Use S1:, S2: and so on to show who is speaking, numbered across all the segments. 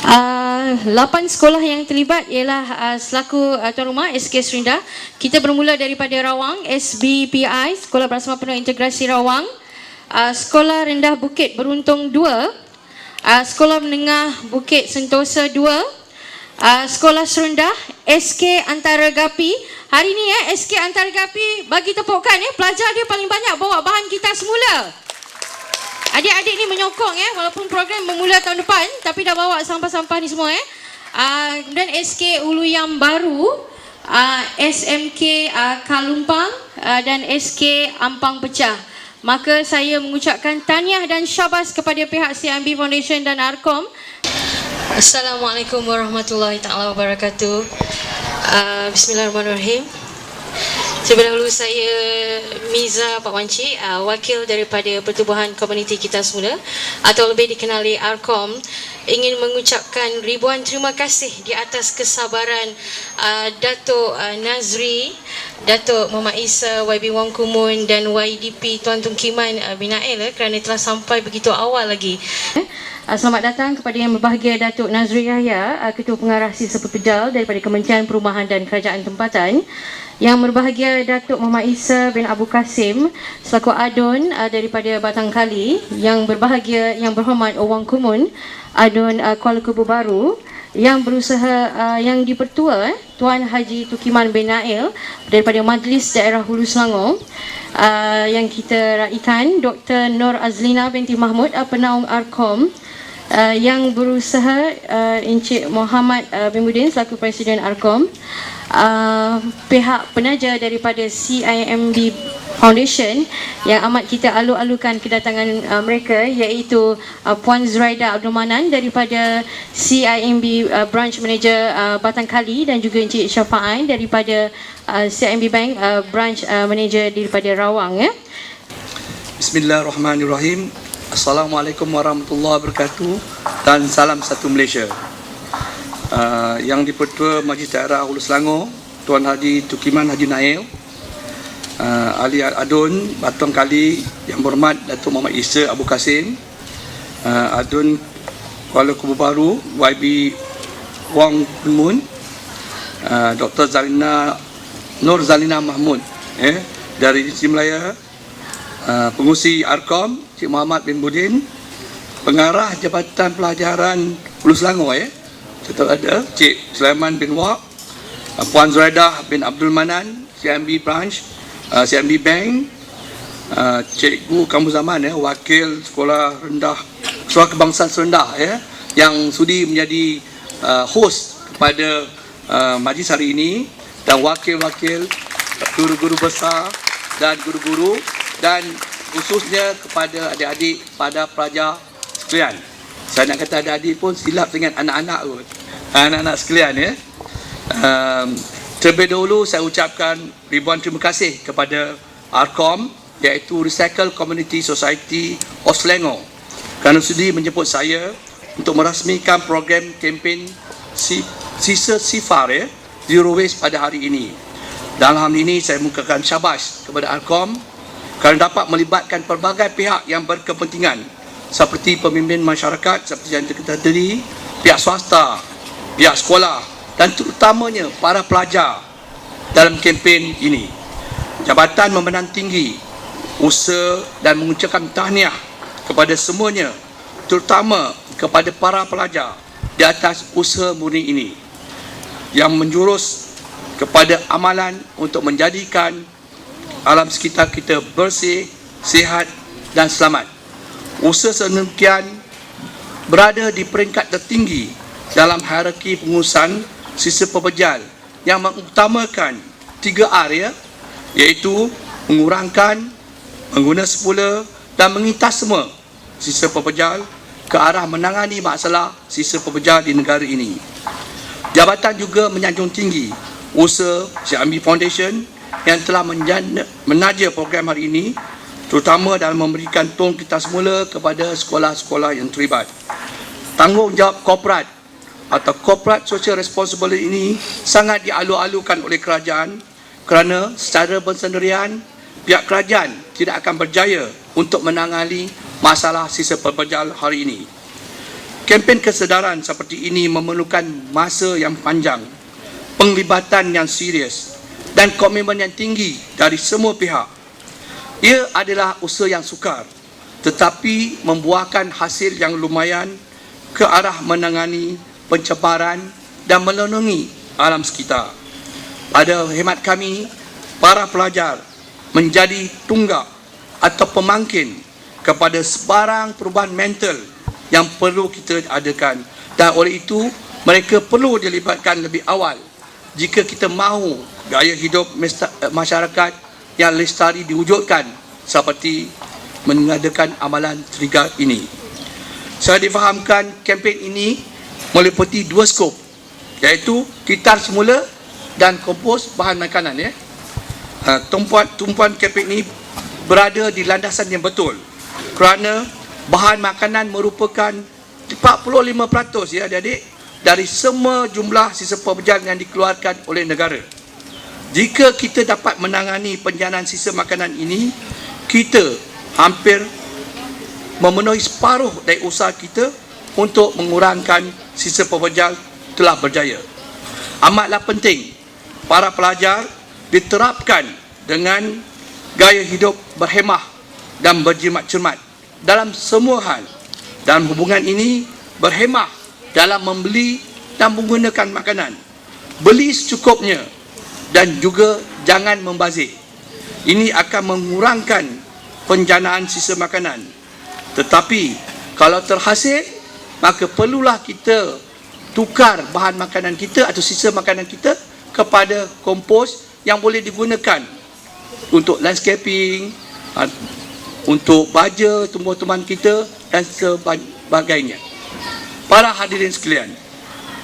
S1: 8 sekolah yang terlibat ialah selaku tuan rumah SK Serindah. Kita bermula daripada Rawang, SBPI, Sekolah Bersama Penuh Integrasi Rawang, Sekolah Rendah Bukit Beruntung 2, Sekolah Menengah Bukit Sentosa 2, Sekolah Serendah, SK Antara Gapi. Hari ni SK Antara Gapi bagi tepukan pelajar dia paling banyak bawa bahan kita semula. Adik-adik ni menyokong walaupun program bermula tahun depan tapi dah bawa sampah-sampah ni semua Kemudian SK Ulu Yang Baru, SMK Kalumpang dan SK Ampang Pecah. Maka saya mengucapkan tahniah dan syabas kepada pihak CIMB Foundation dan ARCOM. Assalamualaikum warahmatullahi taala wabarakatuh. Bismillahirrahmanirrahim. Terlebih dahulu saya Miza Pak Wan Cik, wakil daripada Pertubuhan Komuniti Kita Semula atau lebih dikenali ARCOM, ingin mengucapkan ribuan terima kasih di atas kesabaran Datuk Nazri, Datuk Muhammad Isa, YB Wong Kumun dan YDP Tuan Tun Kiman bin Nail kerana telah sampai begitu awal lagi. Selamat datang kepada Yang Berbahagia Datuk Nazri Yahya, Ketua Pengarah Sisa Pepejal daripada Kementerian Perumahan dan Kerajaan Tempatan. Yang Berbahagia Datuk Muhammad Isa bin Abu Kasim selaku ADUN daripada Batang Kali. Yang Berbahagia Yang Berhormat Wong Kumun, ADUN Kuala Kubu Baru. Yang berusaha yang dipertua Tuan Haji Tukiman bin Nail daripada Majlis Daerah Hulu Selangor. Yang kita raikan Dr. Nur Azlina binti Mahmud, penaung ARCOM. Yang berusaha Encik Muhammad bin Mudin selaku Presiden ARCOM. Pihak penaja daripada CIMB Foundation yang amat kita alu-alukan kedatangan mereka, iaitu Puan Zuraida Abdul Manan daripada CIMB Branch Manager Batang Kali dan juga Encik Syafa'an daripada CIMB Bank Branch Manager daripada Rawang.
S2: Bismillahirrahmanirrahim. Assalamualaikum warahmatullahi wabarakatuh dan salam satu Malaysia. Yang di-Pertua Majlis Daerah Hulu Selangor, Tuan Haji Tukiman Haji Nail, Ahli ADUN Batang Kali Yang Berhormat Datuk Muhammad Isa Abu Kasim, ADUN Kuala Kubu Baru YB Wong Kumun, Dr. Nur Zalina Mahmud dari Divisi Melaya, pengurusi ARCOM Cik Muhammad bin Budin, pengarah Jabatan Pelajaran Hulu Selangor tetap ada Cik Sulaiman bin Wak, Puan Zuraidah bin Abdul Manan, CIMB Branch, CIMB Bank, Cikgu Kamu Zaman wakil Sekolah Rendah, Sekolah Kebangsaan Serendah yang sudi menjadi host kepada majlis hari ini, dan wakil-wakil guru-guru besar dan guru-guru, dan khususnya kepada adik-adik pada pelajar sekalian. Saya nak kata adik-adik pun silap dengan anak-anak kot. Anak-anak sekalian terlebih dahulu saya ucapkan ribuan terima kasih kepada ARCOM, iaitu Recycle Community Society of Selangor, kerana sudi menjemput saya untuk merasmikan program kempen Sisa Sifar Zero Waste pada hari ini. Dalam hal ini saya mengucapkan syabas kepada ARCOM kerana dapat melibatkan pelbagai pihak yang berkepentingan seperti pemimpin masyarakat seperti yang kita tadi, pihak swasta, pihak sekolah dan terutamanya para pelajar dalam kempen ini. Jabatan memandang tinggi usaha dan mengucapkan tahniah kepada semuanya, terutama kepada para pelajar di atas usaha murni ini yang menjurus kepada amalan untuk menjadikan alam sekitar kita bersih, sihat dan selamat. Usaha sedemikian berada di peringkat tertinggi dalam hierarki pengurusan sisa pepejal yang mengutamakan 3R iaitu mengurangkan, mengguna semula dan mengintas semua sisa pepejal ke arah menangani masalah sisa pepejal di negara ini. Jabatan juga menyanjung tinggi usaha CIMB Foundation yang telah menaja program hari ini, terutama dalam memberikan tong kita semula kepada sekolah-sekolah yang terlibat. Tanggungjawab korporat atau Corporate Social Responsibility ini sangat dialu-alukan oleh kerajaan kerana secara bersendirian pihak kerajaan tidak akan berjaya untuk menangani masalah sisa pepejal hari ini. Kempen kesedaran seperti ini memerlukan masa yang panjang, penglibatan yang serius dan komitmen yang tinggi dari semua pihak. Ia adalah usaha yang sukar tetapi membuahkan hasil yang lumayan ke arah menangani pencemaran dan melindungi alam sekitar. Pada hemat kami, para pelajar menjadi tunggak atau pemangkin kepada sebarang perubahan mental yang perlu kita adakan, dan oleh itu mereka perlu dilibatkan lebih awal jika kita mahu gaya hidup masyarakat yang lestari diwujudkan seperti mengadakan amalan Trigger ini. Saya difahamkan kempen ini meliputi 2 skop, iaitu kitar semula dan kompos bahan makanan. Tumpuan kempen ini berada di landasan yang betul kerana bahan makanan merupakan 45% ya adik-adik dari semua jumlah sisa pekerjaan yang dikeluarkan oleh negara. Jika kita dapat menangani penjanaan sisa makanan ini, kita hampir memenuhi separuh dari usaha kita untuk mengurangkan sisa pekerjaan telah berjaya. Amatlah penting para pelajar diterapkan dengan gaya hidup berhemah dan berjimat cermat dalam semua hal. Dalam hubungan ini, berhemah dalam membeli dan menggunakan makanan. Beli secukupnya dan juga jangan membazir. Ini akan mengurangkan penjanaan sisa makanan. Tetapi kalau terhasil, maka perlulah kita tukar bahan makanan kita atau sisa makanan kita kepada kompos yang boleh digunakan untuk landscaping, untuk baja tumbuh-tumbuhan kita dan sebagainya. Para hadirin sekalian,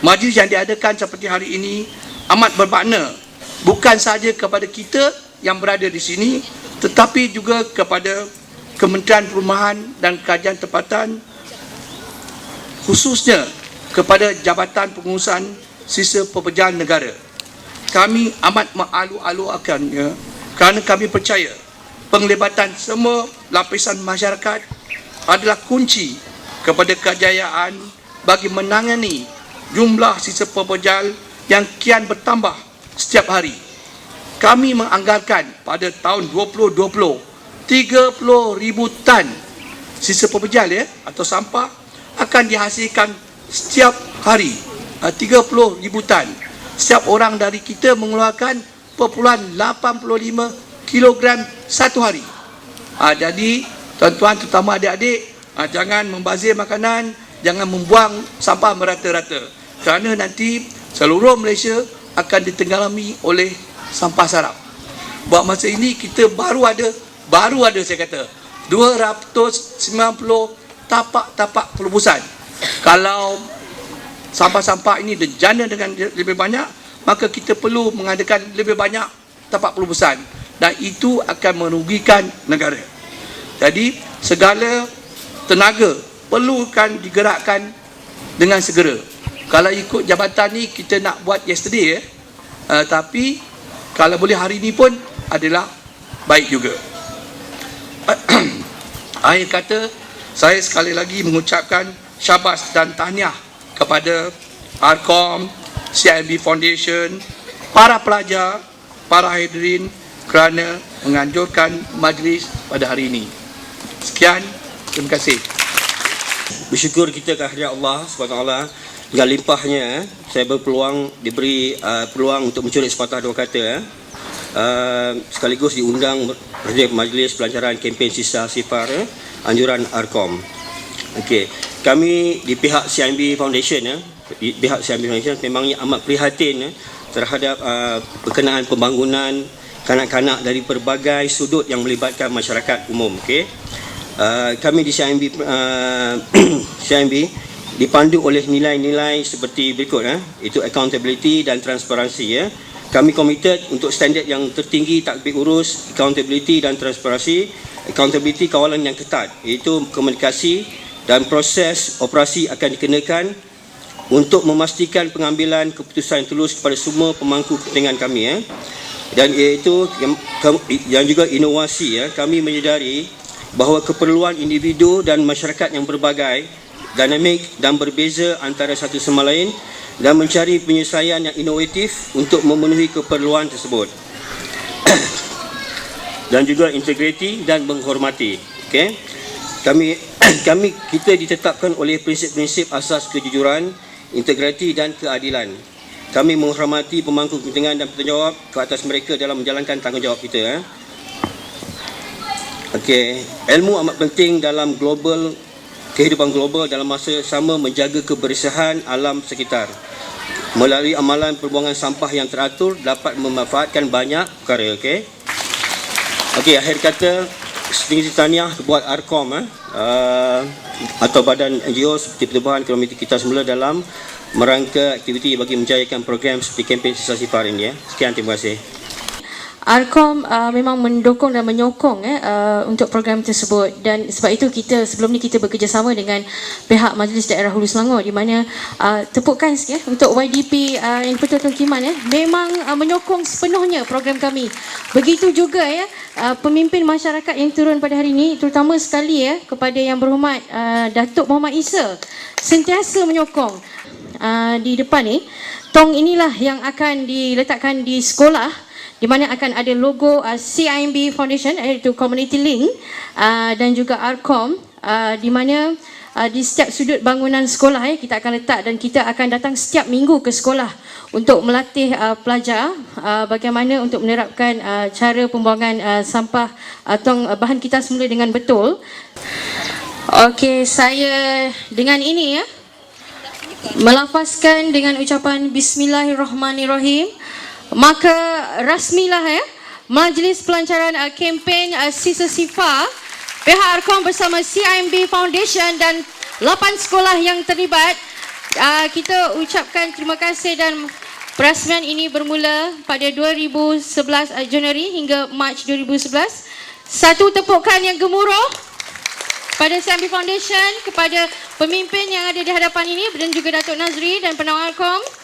S2: majlis yang diadakan seperti hari ini amat bermakna bukan sahaja kepada kita yang berada di sini, tetapi juga kepada Kementerian Perumahan dan Kajian Tempatan, khususnya kepada Jabatan Pengurusan Sisa Pekerjaan Negara. Kami amat mengalu-alukannya kerana kami percaya penglibatan semua lapisan masyarakat adalah kunci kepada kejayaan bagi menangani jumlah sisa pekerjaan yang kian bertambah setiap hari. Kami menganggarkan pada tahun 2020 30,000 tan sisa pekerjaan atau sampah akan dihasilkan setiap hari. 30,000 tan. Setiap orang dari kita mengeluarkan 0.85 kilogram satu hari. Jadi tuan-tuan terutama adik-adik, jangan membazir makanan, jangan membuang sampah merata-rata, kerana nanti seluruh Malaysia akan ditenggelami oleh sampah sarap. Buat masa ini kita baru ada saya kata 290 tapak-tapak pelubusan. Kalau sampah-sampah ini dijana dengan lebih banyak, maka kita perlu mengadakan lebih banyak tapak pelubusan, dan itu akan merugikan negara. Jadi segala tenaga perlukan digerakkan dengan segera. Kalau ikut jabatan ni kita nak buat yesterday tapi kalau boleh hari ini pun adalah baik juga. Akhir kata, saya sekali lagi mengucapkan syabas dan tahniah kepada ARCOM, CIMB Foundation, para pelajar, para hadirin kerana menganjurkan majlis pada hari ini. Sekian, terima kasih.
S3: Bersyukur kita kehadirat Allah SWT dengan limpahnya. Saya berpeluang diberi peluang untuk mencuri sepatah dua kata. Sekaligus diundang pada majlis pelancaran kempen sisa sifar anjuran ARCOM. Okey, kami di pihak CIMB Foundation memangnya amat prihatin terhadap berkenaan pembangunan kanak-kanak dari pelbagai sudut yang melibatkan masyarakat umum. Okey, kami di CIMB dipandu oleh nilai-nilai seperti berikut, itu accountability dan transparansi. Kami komited untuk standard yang tertinggi tatbik urus accountability dan transparansi. Accountability kawalan yang ketat, iaitu komunikasi dan proses operasi akan dikenakan untuk memastikan pengambilan keputusan yang tulus kepada semua pemangku kepentingan kami. Dan iaitu yang juga inovasi. Kami menyedari bahawa keperluan individu dan masyarakat yang berbagai dinamik dan berbeza antara satu sama lain dan mencari penyelesaian yang inovatif untuk memenuhi keperluan tersebut. Dan juga integriti dan menghormati. Okey. Kita ditetapkan oleh prinsip-prinsip asas kejujuran, integriti dan keadilan. Kami menghormati pemangku kepentingan dan bertanggungjawab ke atas mereka dalam menjalankan tanggungjawab kita. Okey, ilmu amat penting dalam kehidupan global dalam masa sama menjaga kebersihan alam sekitar. Melalui amalan pembuangan sampah yang teratur dapat memanfaatkan banyak perkara. Okey, akhir kata setinggi tahniah buat ARCOM atau badan NGO seperti Pertubuhan Komuniti Kita Semula dalam merangka aktiviti bagi menjayakan program seperti kempen Sisa Sifar ini. Sekian, terima kasih.
S1: ARCOM memang mendukung dan menyokong untuk program tersebut, dan sebab itu sebelum ni kita bekerjasama dengan pihak Majlis Daerah Hulu Selangor, di mana tepukan sikit untuk YDP yang Pertuan Kiman memang menyokong sepenuhnya program kami. Begitu juga pemimpin masyarakat yang turun pada hari ini, terutama sekali kepada Yang Berhormat Datuk Muhammad Isa, sentiasa menyokong di depan ni. Tong inilah yang akan diletakkan di sekolah, di mana akan ada logo CIMB Foundation, iaitu Community Link, dan juga ARCOM, di mana di setiap sudut bangunan sekolah kita akan letak, dan kita akan datang setiap minggu ke sekolah untuk melatih pelajar bagaimana untuk menerapkan cara pembuangan sampah atau bahan kita semula dengan betul. Okey, saya dengan ini melafazkan dengan ucapan Bismillahirrahmanirrahim. Maka rasmilah Majlis Pelancaran kempen Sisa Sifar, pihak ARCOM bersama CIMB Foundation dan 8 sekolah yang terlibat, kita ucapkan terima kasih, dan perasmian ini bermula pada 2011 Januari hingga Mac 2011. Satu tepukan yang gemuruh pada CIMB Foundation, kepada pemimpin yang ada di hadapan ini dan juga Datuk Nazri dan penawar ARCOM.